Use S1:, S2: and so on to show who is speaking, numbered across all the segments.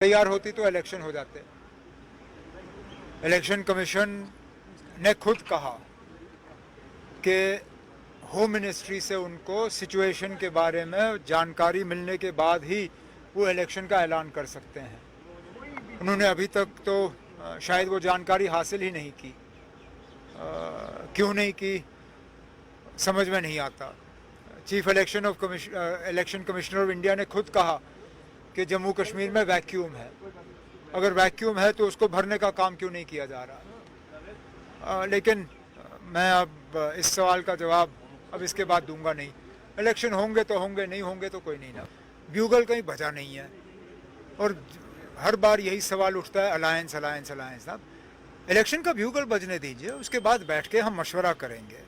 S1: तैयार होती तो इलेक्शन हो जाते। इलेक्शन कमीशन ने खुद कहा कि होम मिनिस्ट्री से उनको सिचुएशन के बारे में जानकारी मिलने के बाद ही वो इलेक्शन का ऐलान कर सकते हैं। उन्होंने अभी तक तो शायद वो जानकारी हासिल ही नहीं की। क्यों नहीं की समझ में नहीं आता। Chief election commissioner of India ने खुद कहा कि जम्मू कश्मीर में वैक्यूम है। अगर वैक्यूम है तो उसको भरने का काम क्यों नहीं किया जा रहा। लेकिन मैं अब इस सवाल का जवाब अब इसके बाद दूंगा नहीं। इलेक्शन होंगे तो होंगे, नहीं होंगे तो कोई नहीं ना। ब्यूगल कहीं बजा नहीं है और हर बार यही सवाल उठता है अलायंस अलायंस अलायंस। ना, इलेक्शन का ब्यूगल बजने दीजिए, उसके बाद बैठ के हम मशवरा करेंगे।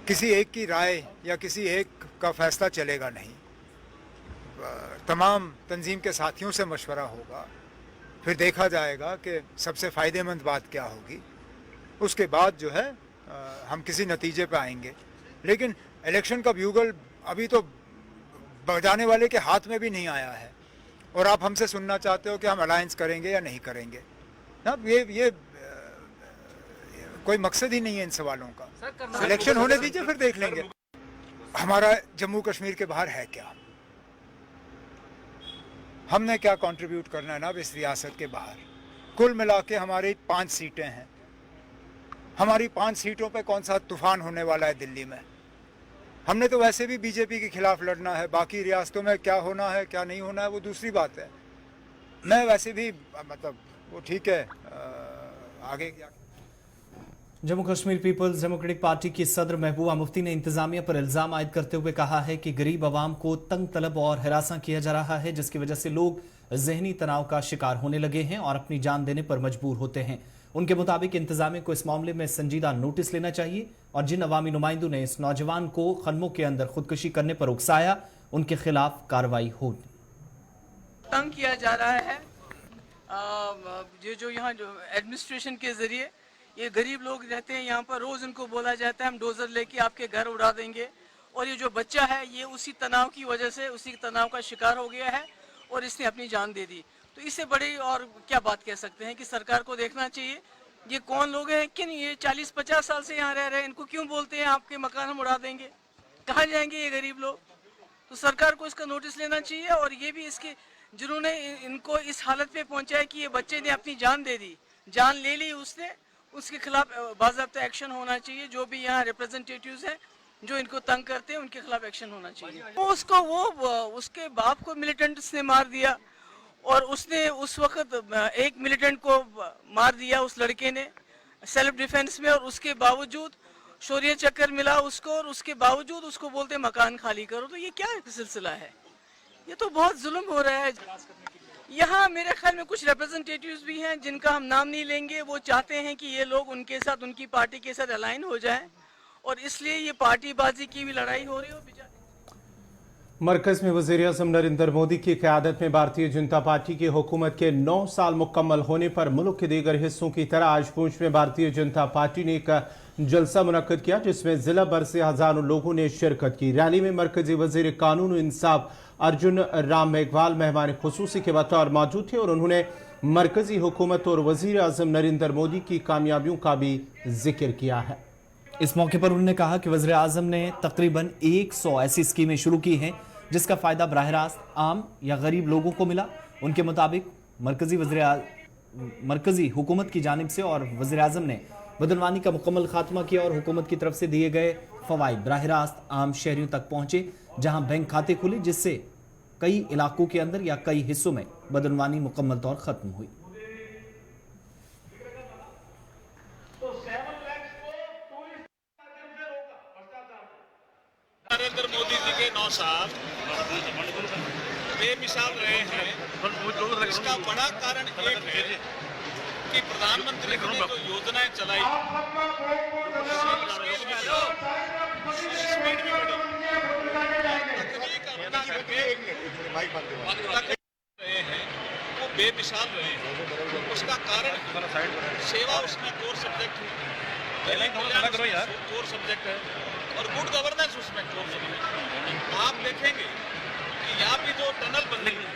S1: किसी एक की राय या किसी एक का फैसला चलेगा नहीं। तमाम तंजीम के साथियों से मशवरा होगा, फिर देखा जाएगा कि सबसे फ़ायदेमंद बात क्या होगी। उसके बाद जो है हम किसी नतीजे पे आएंगे। लेकिन इलेक्शन का ब्यूगल अभी तो बजाने वाले के हाथ में भी नहीं आया है और आप हमसे सुनना चाहते हो कि हम अलायंस करेंगे या नहीं करेंगे। ना, ये कोई मकसद ही नहीं है इन सवालों का। इलेक्शन होने दीजिए, फिर देख लेंगे। हमारा जम्मू कश्मीर के बाहर है क्या? हमने क्या कंट्रीब्यूट करना है ना इस रियासत के बाहर? कुल मिला के हमारी 5 सीटें हैं। हमारी 5 सीटों पे कौन सा तूफान होने वाला है दिल्ली में? हमने तो वैसे भी बीजेपी के खिलाफ लड़ना है। बाकी रियासतों में क्या होना है क्या नहीं होना है वो दूसरी बात है। मैं वैसे भी मतलब वो ठीक है, आगे क्या।
S2: Jammu Kashmir Peoples Democratic Party की सदर महबूबा मुफ्ती ने इंतजामिया पर इल्जाम आयद करते हुए कहा है कि गरीब आवाम को तंग तलब और हिरासा किया जा रहा है, जिसकी वजह से लोग जहनी तनाव का शिकार होने लगे हैं और अपनी जान देने पर मजबूर होते हैं। उनके मुताबिक इंतजामिया को इस मामले में संजीदा नोटिस लेना चाहिए और जिन अवामी नुमाइंदों ने इस नौजवान को खनमों के अंदर खुदकुशी करने पर उकसाया, उनके खिलाफ कार्रवाई हो।
S3: तंग किया जा रहा है जो यहाँ जो एडमिनिस्ट्रेशन के जरिए ये गरीब लोग रहते हैं यहाँ पर। रोज उनको बोला जाता है हम डोजर लेके आपके घर उड़ा देंगे, और ये जो बच्चा है ये उसी तनाव की वजह से उसी तनाव का शिकार हो गया है और इसने अपनी जान दे दी। तो इससे बड़ी और क्या बात कह सकते हैं कि सरकार को देखना चाहिए ये कौन लोग हैं, किन ये 40-50 साल से यहाँ रह रहे हैं, इनको क्यों बोलते हैं आपके मकान हम उड़ा देंगे? कहाँ जाएंगे ये गरीब लोग? तो सरकार को इसका नोटिस लेना चाहिए और ये भी इसके जिन्होंने इनको इस हालत पे पहुंचाया कि ये बच्चे ने अपनी जान दे दी, जान ले ली उसने, उसके खिलाफ बाज़ाब्ता एक्शन होना चाहिए। जो भी यहाँ रिप्रेजेंटेटिव्स हैं जो इनको तंग करते हैं उनके खिलाफ एक्शन होना चाहिए। उसके बाप को मिलिटेंट्स ने मार दिया और उसने उस वक्त एक मिलिटेंट को मार दिया उस लड़के ने सेल्फ डिफेंस में, और उसके बावजूद शौर्य चक्कर मिला उसको और उसके बावजूद उसको बोलते मकान खाली करो। तो ये क्या सिलसिला है? ये तो बहुत जुल्म हो रहा है। यहाँ मेरे ख्याल में कुछ रिप्रेजेंटेटिव्स भी हैं जिनका हम नाम नहीं लेंगे। वो चाहते हैं कि ये लोग उनके साथ उनकी पार्टी के साथ अलाइन हो जाएं और इसलिए ये पार्टीबाजी की भी लड़ाई हो रही हो।
S4: मरकज में वज़ीर-ए-आज़म नरेंद्र मोदी की क़यादत में भारतीय जनता पार्टी की हुकूमत के 9 साल मुकम्मल होने पर मुल्क के दीगर हिस्सों की तरह आज पुंछ में भारतीय जनता पार्टी ने एक जलसा मुनक्कद किया, जिसमें जिला भर से हजारों लोगों ने शिरकत की। रैली में मरकजी वज़ीर कानून और इंसाफ अर्जुन राम मेघवाल मेहमान खुसूसी के बतौर मौजूद थे और उन्होंने मरकजी हुकूमत और वज़ीर-ए-आज़म नरेंद्र मोदी की कामयाबियों का भी जिक्र किया है।
S2: इस मौके पर उन्होंने कहा कि वज़ीर-ए-आज़म ने तकरीबन 100 ऐसी स्कीमें शुरू की हैं जिसका फायदा बराह रास्त आम या गरीब लोगों को मिला। उनके मुताबिक मरकजी हुकूमत की जानिब से और वज़ीर-ए-आज़म ने बदनवानी का मुकम्मल खात्मा किया और हुकूमत की तरफ से दिए गए फवाइद बराह रास्त आम शहरियों तक पहुंचे, जहां बैंक खाते खुले, जिससे कई इलाकों के अंदर या कई हिस्सों में बदनवानी मुकम्मल तौर खत्म हुई।
S5: नरेंद्र मोदी जी के 9 साल बेमिसाल रहे हैं। इसका बड़ा कारण एक है कि प्रधानमंत्री ने जो योजनाएं चलाई स्पीड भी बढ़ी, रहे हैं वो बेमिसाल रहे हैं। उसका कारण सेवा उसमें कोर सब्जेक्ट है, कोर सब्जेक्ट है और गुड गवर्नेंस उसमें कोर सब्जेक्ट है। आप देखेंगे कि यहाँ भी जो टनल बन रही है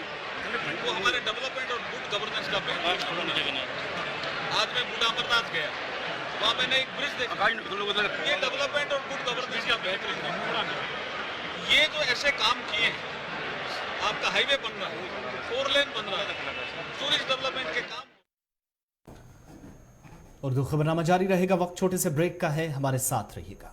S5: वो हमारे डेवलपमेंट और गुड गवर्नेंस का बेहतरीन। आज मैं बूढ़ा अमरनाथ गया, वहाँ मैंने एक ब्रिज देखा, ये डेवलपमेंट और गुड गवर्नेंस का बेहतरीन है। ये जो ऐसे काम किए हैं, आपका हाईवे बन रहा है, 4 लेन बन रहा है, टूरिस्ट डेवलपमेंट के काम।
S2: उर्दू खबरनामा जारी रहेगा, वक्त छोटे से ब्रेक का है, हमारे साथ रहिएगा।